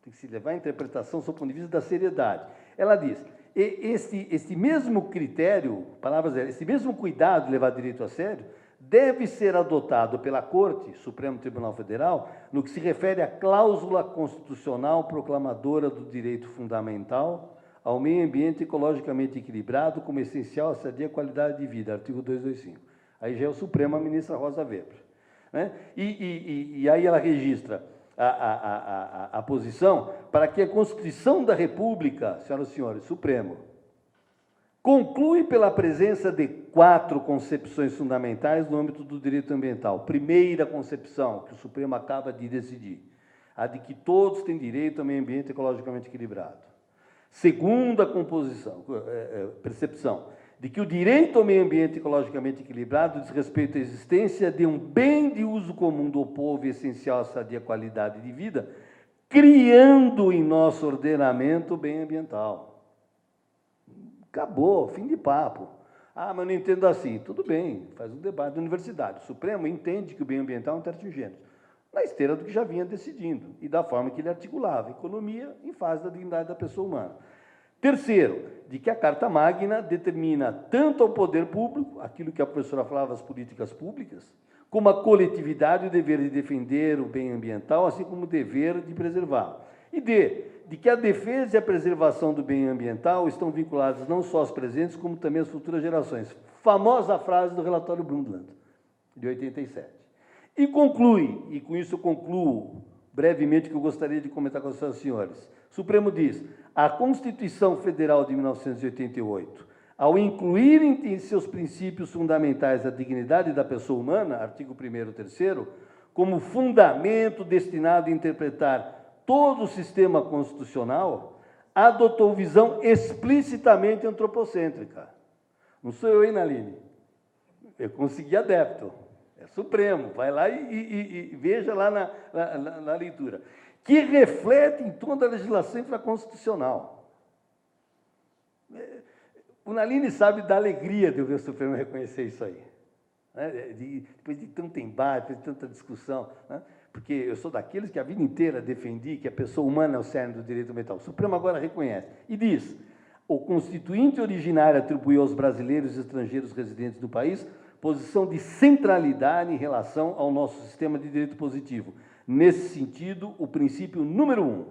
tem que se levar a interpretação sob o ponto de vista da seriedade. Ela diz, esse mesmo critério, palavras dela, esse mesmo cuidado de levar direito a sério, deve ser adotado pela Corte, Supremo Tribunal Federal, no que se refere à cláusula constitucional proclamadora do direito fundamental ao meio ambiente ecologicamente equilibrado como essencial à sadia qualidade de vida, artigo 225. Aí já é o Supremo, a ministra Rosa Weber. Né? E aí ela registra a posição para que a Constituição da República, senhoras e senhores, Supremo, conclui pela presença de 4 concepções fundamentais no âmbito do direito ambiental. Primeira concepção, que o Supremo acaba de decidir, a de que todos têm direito ao meio ambiente ecologicamente equilibrado. Segunda percepção, de que o direito ao meio ambiente ecologicamente equilibrado diz respeito à existência de um bem de uso comum do povo e essencial à sadia qualidade de vida, criando em nosso ordenamento o bem ambiental. Acabou, fim de papo. Ah, mas não entendo assim. Tudo bem, faz um debate da universidade. O Supremo entende que o bem ambiental é um terço gênero, na esteira do que já vinha decidindo e da forma que ele articulava, economia em face da dignidade da pessoa humana. Terceiro, de que a Carta Magna determina tanto ao poder público, aquilo que a professora falava, as políticas públicas, como a coletividade o dever de defender o bem ambiental, assim como o dever de preservá-lo. E de que a defesa e a preservação do bem ambiental estão vinculadas não só às presentes, como também às futuras gerações. Famosa frase do relatório Brundtland, de 87. E conclui, e com isso eu concluo brevemente, que eu gostaria de comentar com os senhores. O Supremo diz, a Constituição Federal de 1988, ao incluir em seus princípios fundamentais a dignidade da pessoa humana, artigo 1º e 3º, como fundamento destinado a interpretar todo o sistema constitucional, adotou visão explicitamente antropocêntrica. Não sou eu, hein, Naline? Eu consegui adepto. É Supremo. Vai lá e veja lá na leitura. Que reflete em toda a legislação infraconstitucional. O Naline sabe da alegria de eu ver o Supremo reconhecer isso aí. Depois de tanto embate, depois de tanta discussão, né? Porque eu sou daqueles que a vida inteira defendi que a pessoa humana é o cerne do direito ambiental. O Supremo agora reconhece e diz, o constituinte originário atribuiu aos brasileiros e estrangeiros residentes do país posição de centralidade em relação ao nosso sistema de direito positivo. Nesse sentido, o princípio número 1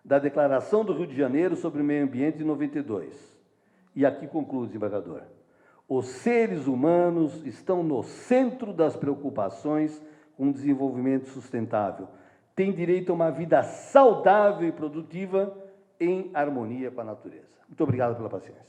da Declaração do Rio de Janeiro sobre o Meio Ambiente de 92. E aqui conclui, desembargador. Os seres humanos estão no centro das preocupações com o desenvolvimento sustentável. Têm direito a uma vida saudável e produtiva em harmonia com a natureza. Muito obrigado pela paciência.